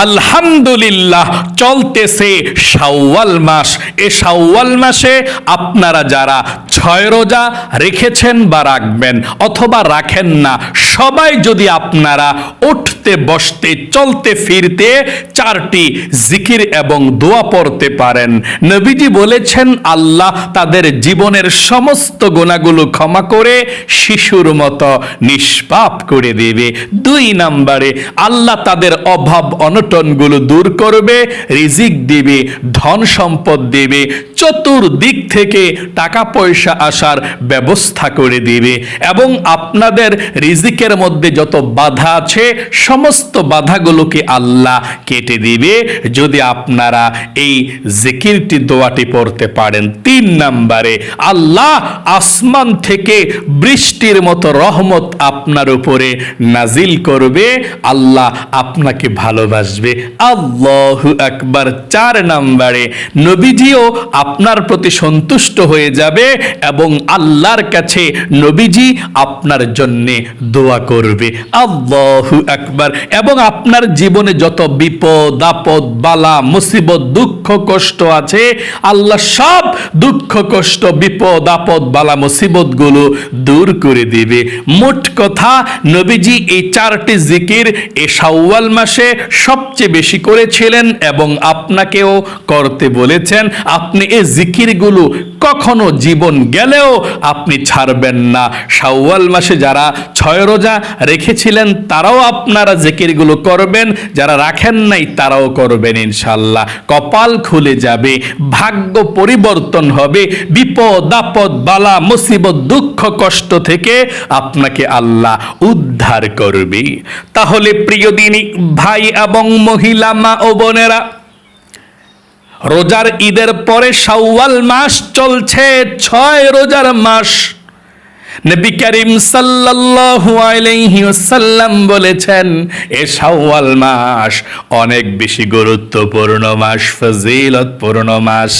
আলহামদুলিল্লাহ চলতেছে শাওয়াল মাস। এ শাওয়াল মাসে আপনারা যারা 6 রোজা রেখেছেন বা রাখবেন অথবা রাখেন না, সবাই যদি আপনারা উঠতে বসতে চলতে ফিরতে 4টি জিকির এবং দোয়া পড়তে পারেন, নবীজি বলেছেন আল্লাহ তাদের জীবনের সমস্ত গুনাহগুলো ক্ষমা করে শিশুর মতো নিষ্পাপ করে দেবে। 2 নম্বরে আল্লাহ তাদের অভাব অনটনগুলো দূর করবে, রিজিক দিবে, ধন সম্পদ দিবে, চতুর্দিক থেকে টাকা পয়সা আসার ব্যবস্থা করে দিবে এবং আপনাদের রিজিকের মধ্যে যত বাধা আছে সমস্ত বাধাগুলোকে আল্লাহ কেটে দিবে যদি আপনারা এই জিকিরটি দোয়াটি পড়তে পারেন। 3 নম্বরে আল্লাহ আসমান থেকে বৃষ্টির মতো রহমত আপনার উপরে নাজিল করবে, আল্লাহ আপনাকে ভালোবাসবে। আল্লাহু আকবার। 4 নম্বরে নবীজিও আপনার প্রতি সন্তুষ্ট হয়ে যাবে এবং আল্লাহর কাছে নবীজি আপনার জন্য দোয়া করবে। আল্লাহু আকবার। এবং আপনার জীবনে যত বিপদ আপদ বালা মুসিবত দুঃখ কষ্ট আছে, আল্লাহ সব দুঃখ কষ্ট বিপদ আপদ বালা মুসিবত গুলো দূর করে দিবে। মোট কথা নবীজি এই 4টি জিকির এই শাওয়াল মাসে সবচেয়ে বেশি করেছিলেন এবং আপনাকেও করতে বলেছেন। আপনি এই জিকিরগুলো কখনো জীবন গেলেও আপনি ছাড়বেন না। শাওয়াল মাসে যারা 6 রোজা রেখেছিলেন তারাও আপনারা জিকিরগুলো করবেন, যারা রাখেন নাই তারাও করবেন ইনশাআল্লাহ। কপাল খুলে যাবে, ভাগ্য পরিবর্তন হবে, বিপদ আপদ বালা মুসিবত দুঃখ কষ্ট থেকে আপনাকে আল্লাহ উদ্ধার করবে। তাহলে প্রিয় দিনী ভাই এবং মহিলা মা ও বোনেরা, রোজার ঈদের পরে শাওয়াল মাস চলছে, 6 রোজার মাস। নবী করিম সাল্লাল্লাহু আলাইহি ওয়াসাল্লাম বলেছেন এ শাওয়াল মাস অনেক বেশি গুরুত্বপূর্ণ মাস, ফজিলতপূর্ণ মাস।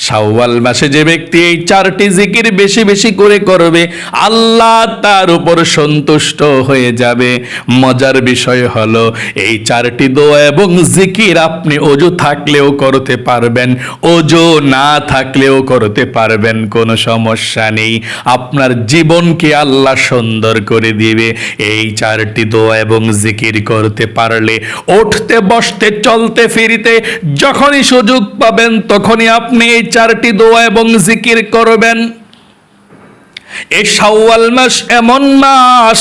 শাওয়াল মাসে যে ব্যক্তি এই 4টি জিকির বেশি বেশি করে করবে, আল্লাহ তার উপর সন্তুষ্ট হয়ে যাবে। মজার বিষয় হলো এই 4টি দোয়া এবং জিকির আপনি ওযু থাকলেও করতে পারবেন, ওযু না থাকলেও করতে পারবেন, কোনো সমস্যা নেই। আপনার জীবনকে আল্লাহ সুন্দর করে দিবে এই 4টি দোয়া এবং জিকির করতে পারলে। উঠতে বসতে চলতে ফিরতে যখনই সুযোগ পাবেন তখনই আপনি এই 4টি দোয়া এবং জিকির করবেন। এই শাওয়াল মাস এমন মাস,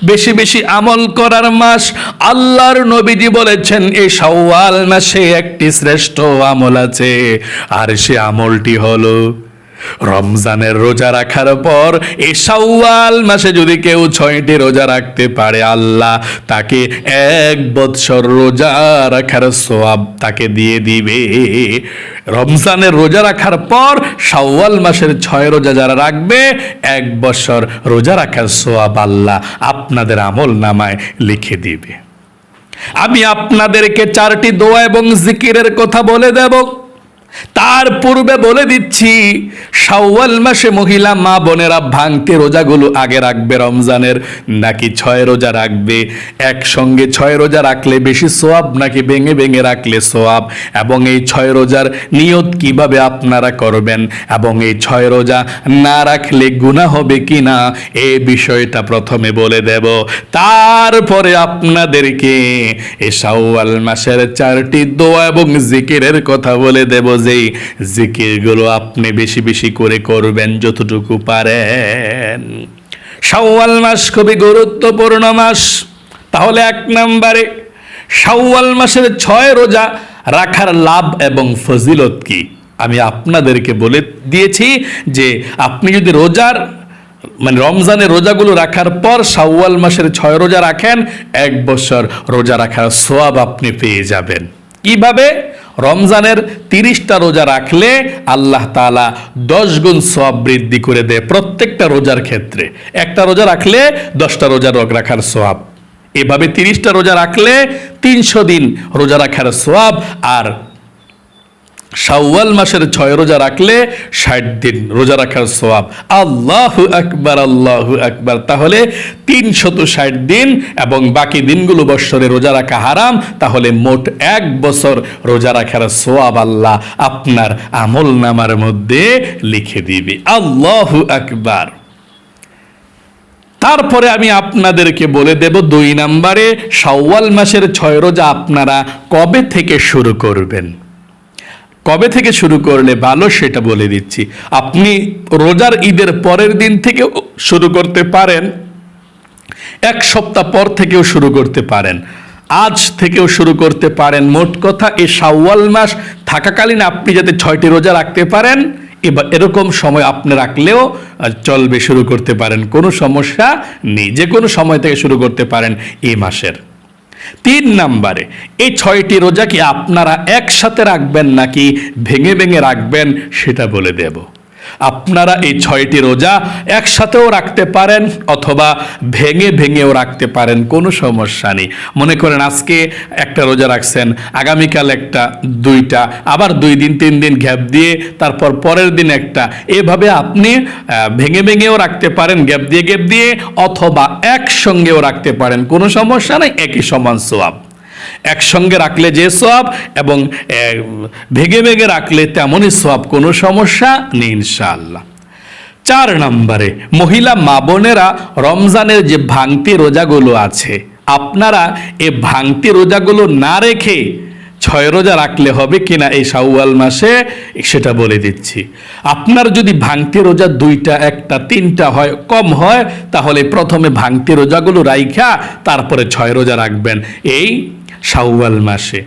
বেশি বেশি আমল করার মাস। আল্লাহর নবীজি বলেছেন এই শাওয়াল মাসে একটি শ্রেষ্ঠ আমল আছে, আর সে আমলটি হলো রমজানের রোজা রাখার পর এই শাওয়াল মাসে যদি কেউ 6টি রোজা রাখতে পারে, আল্লাহ তাকে 1 বৎসর রোজা রাখার সওয়াব তাকে দিয়ে দিবে। রমজানের রোজা রাখার পর শাওয়াল মাসের 6 রোজা যারা রাখবে, 1 বছর রোজা রাখার সওয়াব আল্লাহ আপনাদের আমল নামায় লিখে দিবে। আমি আপনাদেরকে 4টি দোয়া এবং জিকিরের কথা বলে দেব। তার পূর্বে বলে দিচ্ছি, শাওয়াল মাসে মহিলা মা বোনেরা ভাঙতি রোজাগুলো আগে রাখবে রমজানের, নাকি 6 রোজা রাখবে? একসঙ্গে 6 রোজা রাখলে বেশি সওয়াব নাকি ভেঙে ভেঙে রাখলে সওয়াব? এবং এই 6 রোজার নিয়ত কিভাবে আপনারা করবেন এবং এই 6 রোজা না রাখলে গুনাহ হবে কিনা এই বিষয়টা প্রথমে বলে দেব। তারপরে আপনাদেরকে এই শাওয়াল মাসের 4টি দোয়া এবং জিকিরের কথা বলে দেব, যে জিকিরগুলো আপনি বেশি বেশি করে করবেন যতটুকু পারেন। শাওয়াল মাস খুবই গুরুত্বপূর্ণ মাস। তাহলে 1 নম্বরে শাওয়াল মাসের 6 রোজা রাখার লাভ এবং ফজিলত কি আমি আপনাদেরকে বলে দিয়েছি। যে আপনি যদি রমজানের রোজাগুলো রাখার পর শাওয়াল মাসের 6 রোজা রাখেন, 1 বছর রোজা রাখার সওয়াব আপনি পেয়ে যাবেন। কিভাবে? রমজানের 30টা রোজা রাখলে আল্লাহ তাআলা 10 গুণ সওয়াব বৃদ্ধি করে দেয় প্রত্যেকটা রোজার ক্ষেত্রে। একটা রোজা রাখলে 10টা রোজা রাখার সওয়াব। এভাবে 30টা রোজা রাখলে 300 দিন রোজা রাখার সওয়াব। আর শাওয়াল মাসের 6 রোজা রাখলে 60 দিন রোজা রাখার সওয়াব। আল্লাহু আকবার, আল্লাহু আকবার। তাহলে 360 দিন এবং বাকি দিনগুলো বৎসরে রোজা রাখা হারাম। তাহলে মোট 1 বছর রোজা রাখার সওয়াব আল্লাহ আপনার আমল নামার মধ্যে লিখে দিবে। আল্লাহু আকবার। তারপরে আমি আপনাদেরকে বলে দেব 2 নম্বরে শাওয়াল মাসের 6 রোজা আপনারা কবে থেকে শুরু করবেন। কবে থেকে শুরু করলে ভালো সেটা বলে দিচ্ছি। আপনি রোজার ঈদের পরের দিন থেকেও শুরু করতে পারেন, 1 সপ্তাহ পর থেকেও শুরু করতে পারেন, আজ থেকেও শুরু করতে পারেন। মোট কথা এই শাওয়াল মাস থাকাকালীন আপনি যাতে 6টি রোজা রাখতে পারেন, এরকম সময় আপনি রাখলেও চলবে, শুরু করতে পারেন, কোনো সমস্যা নেই। যে কোনো সময় থেকে শুরু করতে পারেন এই মাসের। 3 নম্বরে এই 6টি রোজা কি আপনারা একসাথে রাখবেন নাকি ভেঙে ভেঙে রাখবেন সেটা বলে দেব। আপনারা এই 6টি রোজা একসাথেও রাখতে পারেন অথবা ভেঙে ভেঙেও রাখতে পারেন, কোনো সমস্যা নেই। মনে করেন আজকে একটা রোজা রাখছেন, আগামীকাল একটা, 2টা, আবার 2 দিন 3 দিন গ্যাপ দিয়ে তারপর পরের দিন একটা, এভাবে আপনি ভেঙে ভেঙেও রাখতে পারেন, গ্যাপ দিয়ে অথবা একসঙ্গেও রাখতে পারেন, কোনো সমস্যা নেই, একই সমান সওয়াব। একসঙ্গে রাখলে যে সওয়াব এবং ভেঙে ভেঙে রাখলে তেমনই সওয়াব, কোনো সমস্যা নেই ইনশাআল্লাহ। 4 নম্বরে মহিলা মা বোনেরা রমজানের যে ভাঙতি রোজাগুলো আছে, আপনারা এই ভাঙতি রোজাগুলো না রেখে 6 রোজা রাখলে হবে কিনা এই শাওয়াল মাসে সেটা বলে দিচ্ছি। আপনার যদি ভাঙতি রোজা 2টা, 1টা, 3টা হয়, কম হয়, তাহলে প্রথমে ভাঙতি রোজাগুলো রাইখা তারপরে 6 রোজা রাখবেন এই শাওয়াল মাসে।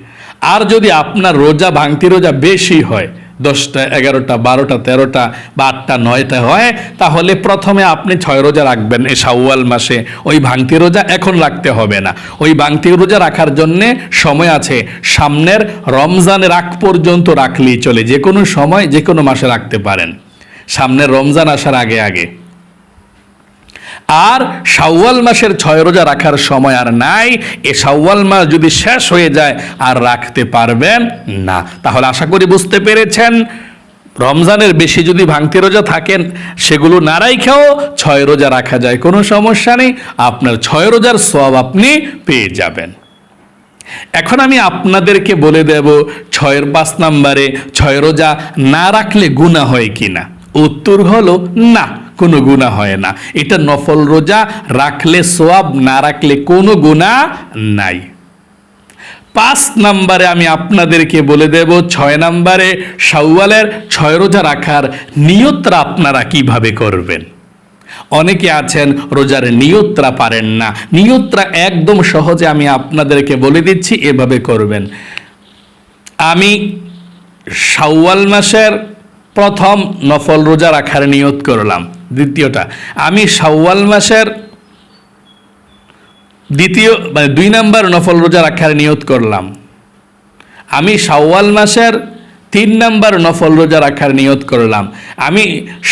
আর যদি আপনার রোজা ভাঙতি রোজা বেশি হয়, 10টা, 11টা, 12টা, 13টা বা 8টা, 9টা হয়, তাহলে প্রথমে আপনি 6 রোজা রাখবেন এই শাওয়াল মাসে। ওই ভাঙতি রোজা এখন রাখতে হবে না, ওই ভাঙতি রোজা রাখার জন্যে সময় আছে, সামনের রমজানের আগ পর্যন্ত রাখলেই চলে। যে কোনো সময় যে কোনো মাসে রাখতে পারেন, সামনের রমজান আসার আগে আগে। আর শাওয়াল মাসের 6 রোজা রাখার সময় আর নাই, এ শাওয়াল মাস যদি শেষ হয়ে যায় আর রাখতে পারবেন না। তাহলে আশা করি বুঝতে পেরেছেন, রমজানের বেশি যদি ভাঙতি রোজা থাকেন সেগুলো না রাইখাও 6 রোজা রাখা যায়, কোনো সমস্যা নেই, আপনার 6 রোজার সওয়াব আপনি পেয়ে যাবেন। এখন আমি আপনাদেরকে বলে দেব 5 নম্বরে 6 রোজা না রাখলে গুনাহ হয় কিনা। উত্তর হলো না, কোনো গুনাহ হয় না। এটা নফল রোজা, রাখলে সওয়াব, না রাখলে কোনো গুনাহ নাই। 5 নম্বরে আমি আপনাদেরকে বলে দেব 6 নম্বরে শাওয়ালের 6 রোজা রাখার নিয়তটা আপনারা কিভাবে করবেন। অনেকে আছেন রোজার নিয়তটা পারেন না, নিয়তটা একদম সহজে আমি আপনাদেরকে বলে দিচ্ছি, এভাবে করবেন। আমি শাওয়াল মাসের প্রথম নফল রোজা রাখার নিয়ত করলাম, দ্বিতীয়টা আমি শাওয়াল মাসের দ্বিতীয় 2 নম্বর নফল রোজা রাখার নিয়ত করলাম, আমি শাওয়াল মাসের 3 নম্বর নফল রোজা রাখার নিয়ত করলাম, আমি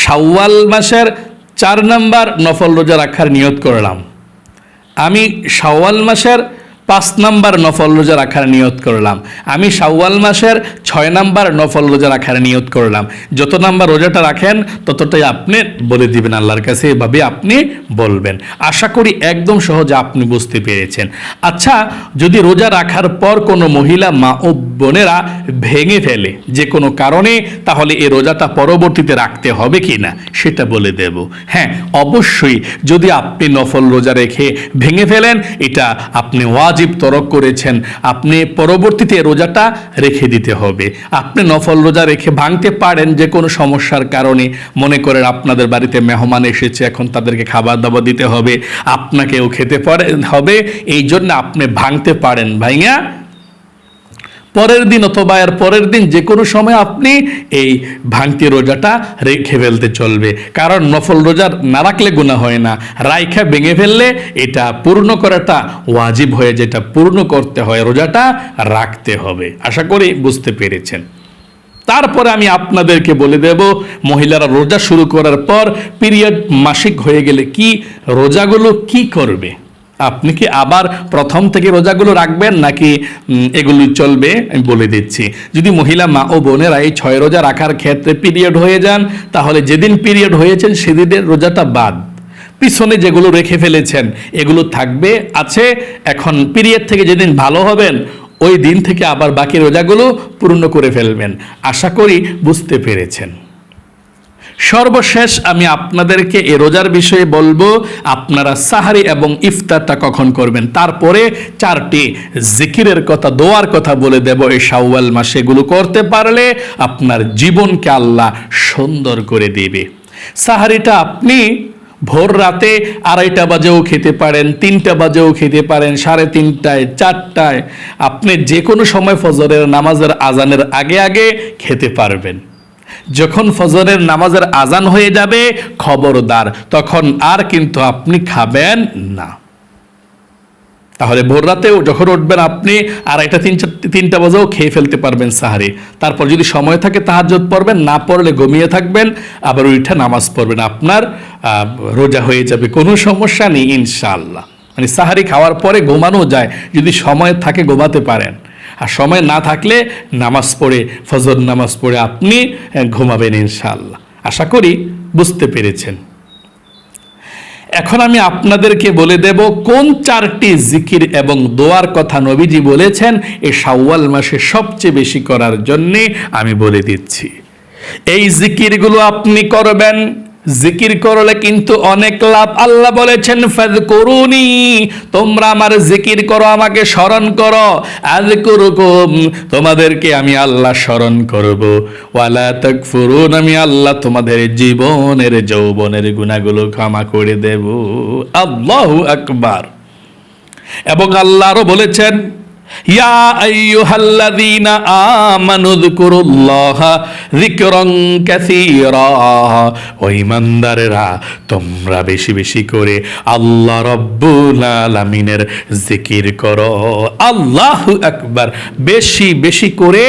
শাওয়াল মাসের 4 নম্বর নফল রোজা রাখার নিয়ত করলাম, আমি শাওয়াল মাসের 5 নম্বর নফল রোজা রাখার নিয়ত করলাম, আমি শাওয়াল মাসের 6 নম্বর নফল রোজা রাখার নিয়ত করলাম। যত নাম্বার রোজাটা রাখেন ততটাই আপনি বলে দিবেন আল্লাহর কাছে, এভাবে আপনি বলবেন। আশা করি একদম সহজে আপনি বুঝতে পেরেছেন। আচ্ছা, যদি রোজা রাখার পর কোনো মহিলা মা ও বোনেরা ভেঙে ফেলে যে কোনো কারণে, তাহলে এই রোজাটা পরবর্তীতে রাখতে হবে কি না সেটা বলে দেব। হ্যাঁ, অবশ্যই যদি আপনি নফল রোজা রেখে ভেঙে ফেলেন, এটা আপনি ওয়াজিব তরক করেছেন, আপনি পরবর্তীতে রোজাটা রেখে দিতে হবে। আপনি নফল রোজা রেখে ভাঙতে পারেন যে কোনো সমস্যার কারণে, মনে করেন আপনাদের বাড়িতে মেহমান এসেছে, এখন তাদেরকে খাবার দাবার দিতে হবে, আপনাকেও খেতে হবে, এই জন্য আপনি ভাঙতে পারেন, ভাইয়া পরের দিন অথবা এর পরের দিন যে কোনো সময় আপনি এই ভাঙতি রোজাটা রেখে ফেলতে চলবে। কারণ নফল রোজা না রাখলে গুনাহ হয় না, রাইখা ভেঙে ফেললে এটা পূর্ণ করাটা ওয়াজিব হয়ে, যেটা পূর্ণ করতে হয় রোজাটা রাখতে হবে। আশা করি বুঝতে পেরেছেন। তারপরে আমি আপনাদেরকে বলে দেব, মহিলারা রোজা শুরু করার পর পিরিয়ড মাসিক হয়ে গেলে কি রোজাগুলো কি করবে। আপনি কি আবার প্রথম থেকে রোজাগুলো রাখবেন নাকি এগুলো চলবে? আমি বলে দিচ্ছি। যদি মহিলা মা ও বোনেরা এই 6 রোজা রাখার ক্ষেত্রে পিরিয়ড হয়ে যান, তাহলে যেদিন পিরিয়ড হয়েছেন সেদিনের রোজাটা বাদ, পিছনে যেগুলো রেখে ফেলেছেন এগুলো থাকবে আছে। এখন পিরিয়ড থেকে যেদিন ভালো হবেন ওই দিন থেকে আবার বাকি রোজাগুলো পূর্ণ করে ফেলবেন। আশা করি বুঝতে পেরেছেন। সর্বশেষ আমি আপনাদেরকে এ রোজার বিষয়ে বলবো, আপনারা সাহারি এবং ইফতারটা কখন করবেন। তারপরে 4টি জিকিরের কথা, দোয়ার কথা বলে দেব এই শাওয়াল মাসে। এগুলো করতে পারলে আপনার জীবনকে আল্লাহ সুন্দর করে দেবে। সাহারিটা আপনি ভোর রাতে 2:30 বাজেও খেতে পারেন, 3টা বাজেও খেতে পারেন, 3:30টায়, 4টায়, আপনি যে কোনো সময় ফজরের নামাজের আজানের আগে আগে খেতে পারবেন। যখন ফজরের নামাজের আজান হয়ে যাবে খবরদার, তখন আর কিন্তু আপনি খাবেন না। তাহলে ভোর রাতেও যখন উঠবেন আপনি 2:30, 3টা বাজেও খেয়ে ফেলতে পারবেন সাহারি। তারপর যদি সময় থাকে তাহাজ্জুদ পড়বেন, না পড়লে ঘুমিয়ে থাকবেন, আবার উঠে নামাজ পড়বেন, আপনার রোজা হয়ে যাবে, কোনো সমস্যা নেই ইনশাআল্লাহ। মানে সাহারি খাওয়ার পরে ঘুমানো যায়, যদি সময় থাকে ঘুমাতে পারেন, আর সময় না থাকলে নামাজ পড়ে, ফজর নামাজ পড়ে আপনি ঘুমাবেন ইনশাআল্লাহ। আশা করি বুঝতে পেরেছেন। এখন আমি আপনাদেরকে বলে দেব কোন 4টি জিকির এবং দোয়ার কথা নবীজি বলেছেন এই শাওয়াল মাসে সবচেয়ে বেশি করার জন্যে, আমি বলে দিচ্ছি। এই জিকিরগুলো আপনি করবেন, জিকির করলে কিন্তু অনেক লাভ। আল্লাহ বলেছেন ফাযকুরুনি, তোমরা আমার জিকির করো, আমাকে স্মরণ করো, আযকুরুকুম, তোমাদেরকে আমি আল্লাহ স্মরণ করব, ওয়ালা তাকফুরুন, আমি আল্লাহ তোমাদের জীবনের যৌবনের গুনাহগুলো ক্ষমা করে দেব। আল্লাহু আকবার। এবং আল্লাহ আরো বলেছেন ইয়া আইয়ুহাল্লাযীনা আমানু যকুরুল্লাহা যিকরান কাসীরা, ও ঈমানদারেরা তোমরা বেশি বেশি করে আল্লাহ রাব্বুল আলামিনের জিকির করো। আল্লাহু আকবার। বেশি বেশি করে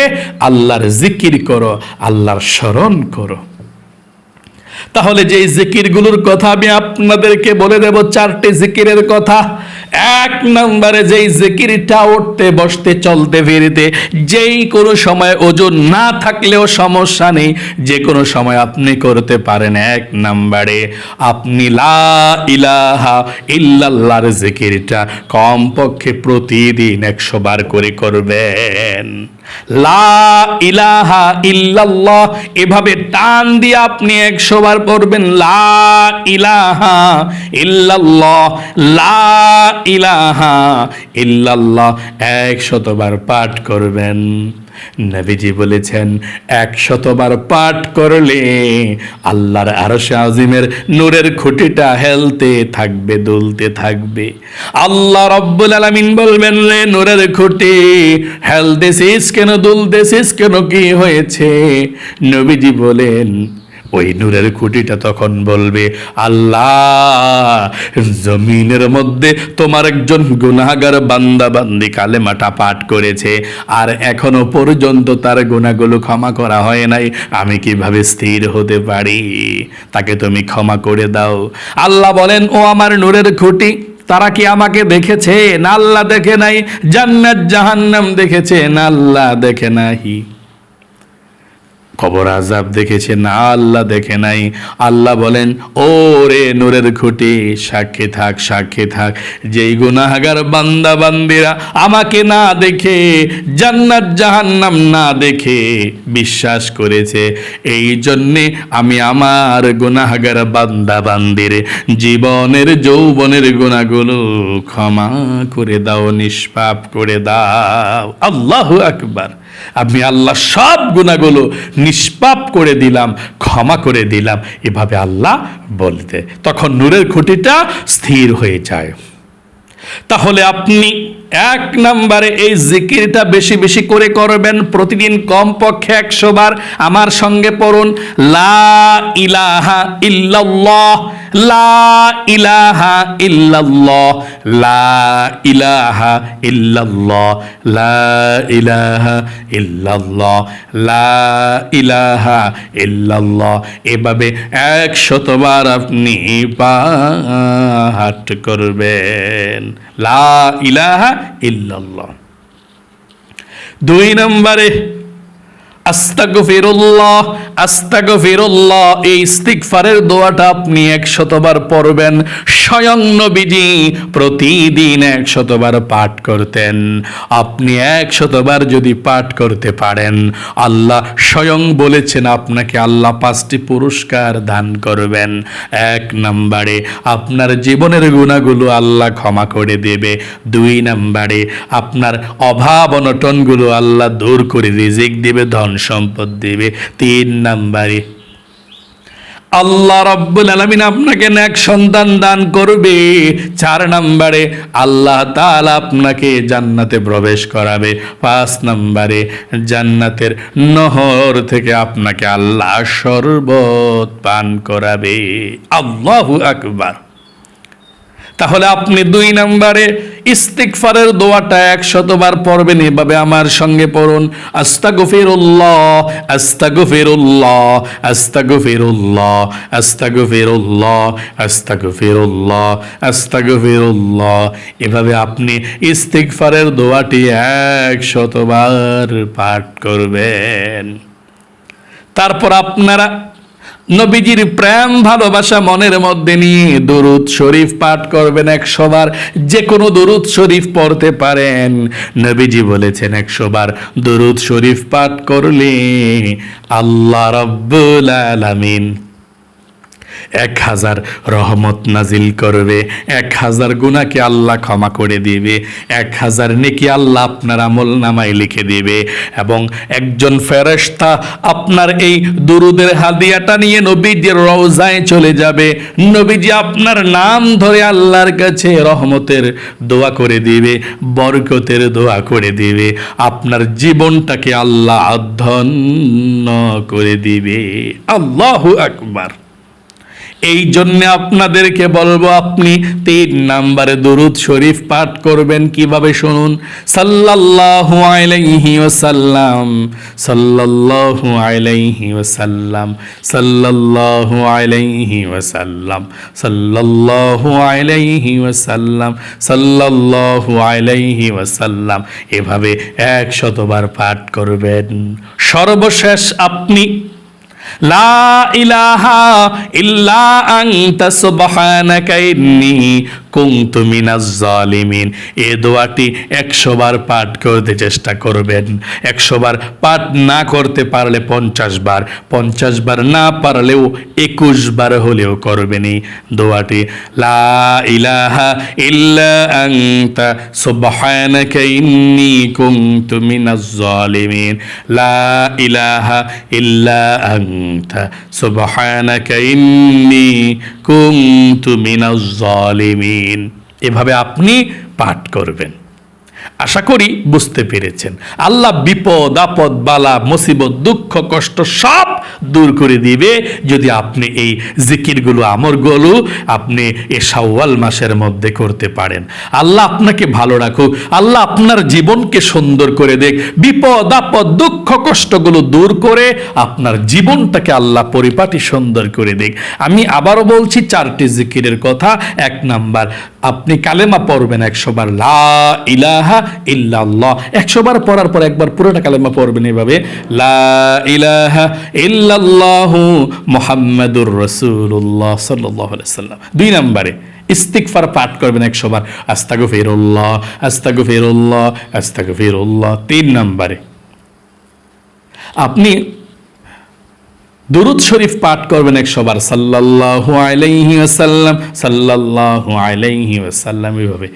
আল্লাহর জিকির করো, আল্লাহর স্মরণ করো। তাহলে যে জিকিরগুলোর কথা আমি আপনাদেরকে বলে দেব, 4টি জিকিরের কথা। 1 নম্বরে যেই জিকিরটা উঠতে বসতে চলতে ফিরতে যেই কোনো সময়, ওজন না থাকলেও সমস্যা নেই, যে কোনো সময় আপনি করতে পারেন। 1 নম্বরে আপনি লা ইলাহা ইল্লাল্লাহর জিকিরটা কমপক্ষে প্রতিদিন 100 বার করে করবেন। লা ইলাহা ইল্লাল্লাহ এভাবে টান দিয়ে আপনি 100 বার পড়বেন। লা ইলাহা ইল্লাল্লাহ, লা ইলাহা ইল্লাল্লাহ 100 বার পাঠ করবেন। নবীজি বলেছেন 100 বার পাঠ করলে আল্লাহর আরশে আজিমের নূরের খুঁটিটা হেলতে থাকবে, দুলতে থাকবে। আল্লাহ রাব্বুল আলামিন বলবেন, রে নূরের খুঁটি হেলতেছিস কেন, দুলতেছিস কেন, কি হয়েছে? নবীজি বলেন, ওই নূরের খুঁটিটা তখন বলবে, আল্লাহ জমিনের মধ্যে তোমার একজন গুনাহগার বান্দা বান্দি কালেমাটা পাঠ করেছে, আর এখনো পর্যন্ত তার গুনাহগুলো ক্ষমা করা হয় নাই, আমি কিভাবে স্থির হতে পারি? তাকে তুমি ক্ষমা করে দাও। আল্লাহ বলেন, ও আমার নূরের খুঁটি, তারা কি আমাকে দেখেছে? না, আল্লাহ দেখে নাই। জান্নাত জাহান্নাম দেখেছে? না, আল্লাহ দেখে নাই। কবর আযাব দেখেছে? না, আল্লাহ দেখে নাই। আল্লাহ বলেন, ও রে নূরের খুঁটি, সাক্ষী থাক, সাক্ষী থাক, যেই গুনাহগার বান্দা বান্দিরা আমাকে না দেখে, জান্নাত জাহান্নাম না দেখে বিশ্বাস করেছে, এই জন্যে আমি আমার গুনাহগার বান্দা বান্দির জীবনের যৌবনের গুনাহগুলো ক্ষমা করে দাও, নিষ্পাপ করে দাও। আল্লাহু আকবার। আমি আল্লাহ সব গুনাহগুলো নিষ্পাপ করে দিলাম, ক্ষমা করে দিলাম, এভাবে আল্লাহ বলতে, তখন নূরের খুঁটিটা স্থির হয়ে যায়। তাহলে আপনি এক নম্বরে এই জিকিরটা বেশি বেশি করে করবেন, প্রতিদিন কমপক্ষে 100 বার। আমার সঙ্গে পড়ুন, লা ইলাহা ইল্লাল্লাহ, লা ইলাহা ইল্লাল্লাহ, লা ইলাহা ইল্লাল্লাহ, লা ইলাহা ইল্লাল্লাহ, লা ইলাহা ইল্লাল্লাহ। এভাবে 100 বার আপনি পাঠ করবেন, লা ইলাহা ইল্লাল্লাহ। 2 নম্বরে আস্তাগফিরুল্লাহ, আস্তাগফিরুল্লাহ। এই ইস্তিগফারের দোয়াটা আপনি 100 বার পড়বেন। স্বয়ং নবীজি প্রতিদিন 100 বার পাঠ করতেন। আপনি 100 বার যদি পাঠ করতে পারেন, আল্লাহ স্বয়ং বলেছেন আপনাকে আল্লাহ 5টি পুরস্কার দান করবেন। 1 নম্বরে আপনার জীবনের গুনাহগুলো আল্লাহ ক্ষমা করে দেবে। 2 নম্বরে আপনার অভাব অনটনগুলো আল্লাহ দূর করে রিজিক দিবে, ধন সম্পদ দিবে। 3 নম্বরে আল্লাহ রাব্বুল আলামিন আপনাকে নেক সন্তান দান করবে। 4 নম্বরে আল্লাহ তাআলা আপনাকে জান্নাতে প্রবেশ করাবে। 5 নম্বরে জান্নাতের নহর থেকে আপনাকে আল্লাহ শরবত পান করাবে। আল্লাহু আকবার। তাহলে আপনি 2 নম্বরে ইস্তিগফারের দোয়াটা 100 বার পড়বেন। এভাবে আমার সঙ্গে পড়ুন, আস্তাগফিরুল্লাহ, আস্তাগফিরুল্লাহ, আস্তাগফিরুল্লাহ, আস্তাগফিরুল্লাহ, আস্তাগফিরুল্লাহ, আস্তাগফিরুল্লাহ। এভাবে আপনি ইস্তিগফারের দোয়াটি 100 বার পাঠ করবেন। তারপর আপনারা নবীজির প্রেম ভালোবাসা মনের মধ্যে নিয়ে দরুদ শরীফ পাঠ করবেন 100 বার। যে কোনো দরুদ শরীফ পড়তে পারেন। নবীজি বলেছেন 100 বার দরুদ শরীফ পাঠ করলে আল্লাহ রাব্বুল আলামিন 1000 রহমত নাজিল করবে, 1000 গুনাহকে আল্লাহ ক্ষমা করে দিবে, 1000 নেকি আল্লাহ আপনার আমল নামায় লিখে দিবে। এবং একজন ফেরেশতা আপনার এই দুরুদের হাদিয়াটা নিয়ে নবীজির রওজায় চলে যাবে। নবীজি আপনার নাম ধরে আল্লাহর কাছে রহমতের দোয়া করে দিবে, বরকতের দোয়া করে দিবে। আপনার জীবনটাকে আল্লাহ ধন্য করে দিবে। আল্লাহু আকবার। এই জন্য আপনাদেরকে বলবো, আপনি 3 নম্বরে দরুদ শরীফ পাঠ করবেন। কিভাবে শুনুন, সাল্লাল্লাহু আলাইহি ওয়াসাল্লাম, সাল্লাল্লাহু আলাইহি ওয়াসাল্লাম, সাল্লাল্লাহু আলাইহি ওয়াসাল্লাম, সাল্লাল্লাহু আলাইহি ওয়াসাল্লাম, সাল্লাল্লাহু আলাইহি ওয়াসাল্লাম। এভাবে 100 বার পাঠ করবেন। সর্বশেষ আপনি লা ইলাহা ইল্লা আনতা সুবহানাকা ইন্নী কুনতু মিনাজ জালিমিন। এই দোয়াটি 100 বার পাঠ করতে চেষ্টা করবেন। 100 বার পাঠ না করতে পারলে 50 বার, 50 বার না পারলেও 21 বার হলেও করবেন এই দোয়াটি। লা ইলাহা ইল্লা আনতা সুবহানাকা ইন্নী কুনতু মিনাজ জালিমিন, লা ইলাহা ইল্লা আনতা সুবহানাকা ইন্নী কুনতু মিনাজ জালিমিন। এভাবে আপনি পাঠ করবেন। আশা করি বুঝতে পেরেছেন। আল্লাহ বিপদ আপদ বালা মুসিবত দুঃখ কষ্ট সব দূর করে দিবে যদি আপনি এই জিকিরগুলো আমলগুলো আপনি এই শাওয়াল মাসের মধ্যে করতে পারেন। আল্লাহ আপনাকে ভালো রাখুক, আল্লাহ আপনার জীবনকে সুন্দর করে দেখ, বিপদ আপদ দুঃখ কষ্টগুলো দূর করে আপনার জীবনটাকে আল্লাহ পরিপাটি সুন্দর করে দেখ। আমি আবারও বলছি 4টি জিকিরের কথা। 1 নাম্বার, আপনি কালেমা পড়বেন 100 বার, লা ইলাহা ইল্লাল্লাহ। 100 বার পড়ার পর একবার পুরোটা কালেমা পড়বেন এভাবে, লা ইলাহা ইল্লাল্লাহু মুহাম্মাদুর রাসূলুল্লাহ সাল্লাল্লাহু আলাইহি ওয়াসাল্লাম। 2 নম্বরে ইস্তিগফার পাঠ করবেন 100 বার, আস্তাগফিরুল্লাহ আস্তাগফিরুল্লাহ আস্তাগফিরুল্লাহ। 3 নম্বরে আপনি দুরুদ শরীফ পাঠ করবেন 100 বার, সাল্লাল্লাহু আলাইহি ওয়াসাল্লাম সাল্লাল্লাহু আলাইহি ওয়াসাল্লাম। এভাবে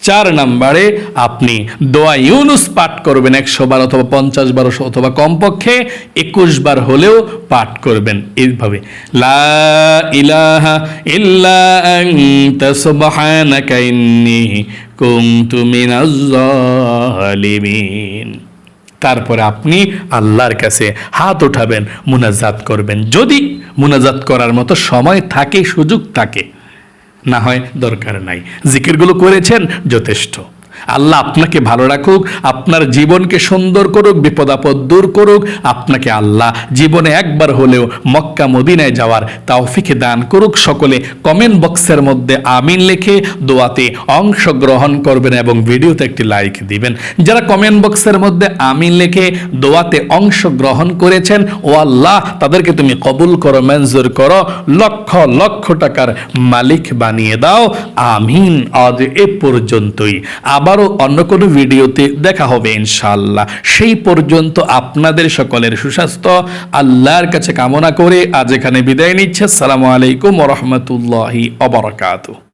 4 নম্বরে আপনি দোয়া ইউনুস পাঠ করবেন 100 বার অথবা 50 বার অথবা কমপক্ষে 21 বার হলেও পাঠ করবেন এইভাবে, লা ইলাহা ইল্লা আনতা সুবহানাকা ইন্নী কুনতু মিনাজ জালিমিন। তারপরে আপনি আল্লাহর কাছে হাত উঠাবেন, মুনাজাত করবেন, যদি মুনাজাত করার মতো সময় থাকে, সুযোগ থাকে, না হয় দরকার নাই, জিকিরগুলো করেছেন যথেষ্ট। আল্লাহ আপনাকে ভালো রাখুক, আপনার জীবনকে সুন্দর করুক, বিপদ আপদ দূর করুক, আপনাকে আল্লাহ জীবনে একবার হলেও মক্কা মদিনায় যাওয়ার তৌফিক দান করুক। সকলে কমেন্ট বক্সের মধ্যে আমিন লিখে দোয়াতে অংশগ্রহণ করবেন এবং ভিডিওতে একটি লাইক দিবেন। যারা কমেন্ট বক্সের মধ্যে আমিন লিখে দোয়াতে অংশগ্রহণ করেছেন, ও আল্লাহ তাদেরকে তুমি কবুল করো, মঞ্জুর করো, লক্ষ লক্ষ টাকার মালিক বানিয়ে দাও, আমিন। আজ এ পর্যন্তই, আবারও অন্য কোনো ভিডিওতে দেখা হবে ইনশাআল্লাহ। সেই পর্যন্ত আপনাদের সকলের সুস্বাস্থ্য আল্লাহর কাছে কামনা করে আজ এখানে বিদায় নিচ্ছে। আসসালামু আলাইকুম ওয়া রাহমাতুল্লাহি ওয়া বারাকাতুহু।